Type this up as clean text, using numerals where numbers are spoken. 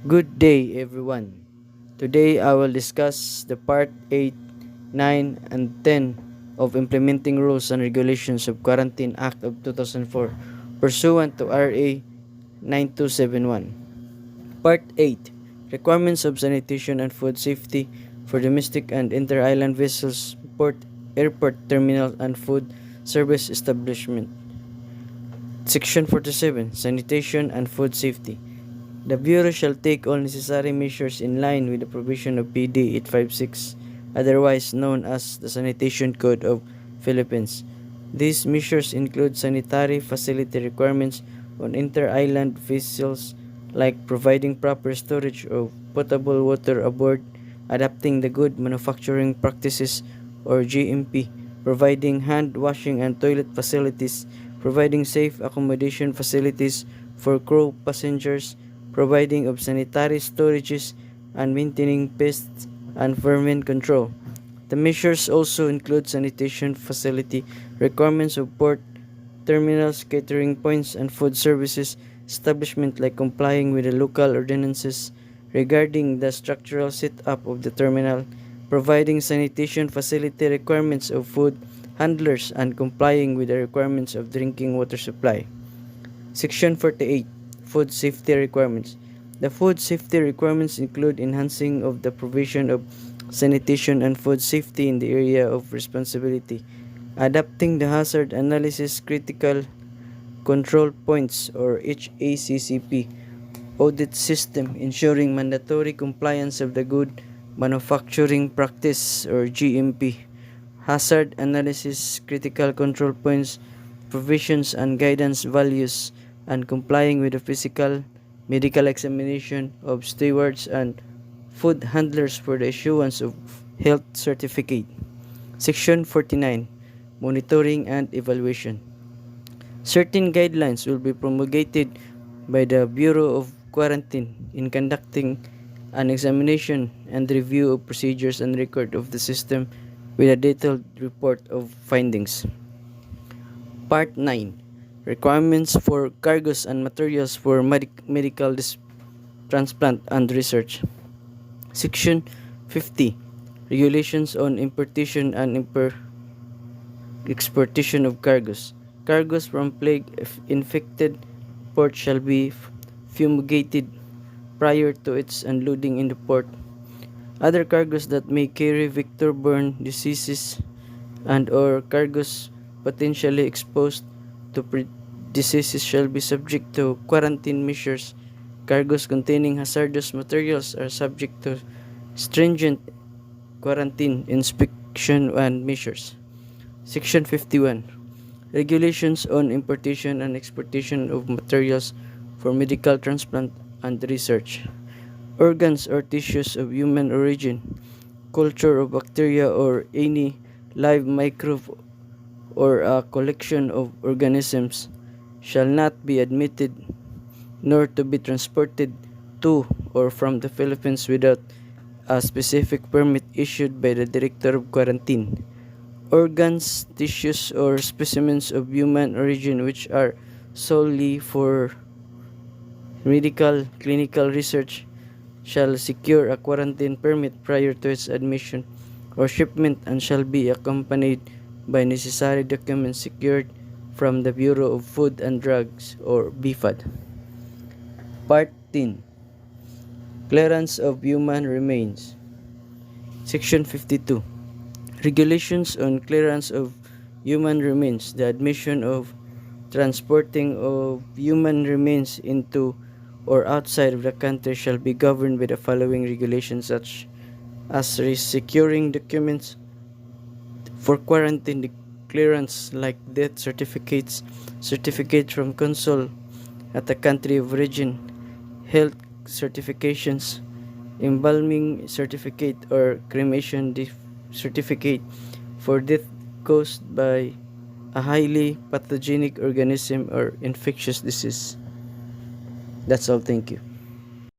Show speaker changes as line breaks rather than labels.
Good day, everyone. Today I will discuss the part 8, 9, and 10 of Implementing Rules and Regulations of Quarantine Act of 2004 pursuant to RA 9271. Part 8, Requirements of Sanitation and Food Safety for Domestic and Inter-Island Vessels, Port, Airport Terminal, and Food Service Establishment. Section 47, Sanitation and Food Safety. The Bureau shall take all necessary measures in line with the provision of PD 856, otherwise known as the Sanitation Code of Philippines. These measures include sanitary facility requirements on inter-island vessels like providing proper storage of potable water aboard, adapting the good manufacturing practices or GMP, providing hand washing and toilet facilities, providing safe accommodation facilities for crew passengers, providing of sanitary storages, and maintaining pest and vermin control. The measures also include sanitation facility requirements of port terminals, catering points, and food services establishment like complying with the local ordinances regarding the structural setup of the terminal, providing sanitation facility requirements of food handlers, and complying with the requirements of drinking water supply. Section 48, Food Safety Requirements. The food safety requirements include enhancing of the provision of sanitation and food safety in the area of responsibility, adapting the hazard analysis critical control points or HACCP audit system, ensuring mandatory compliance of the good manufacturing practice or GMP, hazard analysis critical control points provisions and guidance values, and complying with the physical medical examination of stewards and food handlers for the issuance of health certificate. Section 49, Monitoring and Evaluation. Certain guidelines will be promulgated by the Bureau of Quarantine in conducting an examination and review of procedures and record of the system with a detailed report of findings. Part 9, Requirements for Cargos and Materials for Medical Transplant and Research. Section 50, Regulations on Importation and Exportation of Cargos. Cargos from plague-infected ports shall be fumigated prior to its unloading in the port. Other cargos that may carry vector-borne diseases and or cargos potentially exposed to diseases shall be subject to quarantine measures. Cargos containing hazardous materials are subject to stringent quarantine inspection and measures. Section 51, Regulations on Importation and Exportation of Materials for Medical Transplant and Research. Organs or tissues of human origin, culture of bacteria or any live microbe or a collection of organisms shall not be admitted nor to be transported to or from the Philippines without a specific permit issued by the Director of Quarantine. Organs, tissues, or specimens of human origin which are solely for medical clinical research shall secure a quarantine permit prior to its admission or shipment and shall be accompanied by necessary documents secured from the Bureau of Food and Drugs or BFAD. Part 10, Clearance of Human Remains. Section 52, Regulations on Clearance of Human Remains. The admission of transporting of human remains into or outside of the country shall be governed by the following regulations such as securing documents for quarantine clearance like death certificates, certificate from consul at the country of origin, health certifications, embalming certificate or cremation certificate for death caused by a highly pathogenic organism or infectious disease. That's all. Thank you.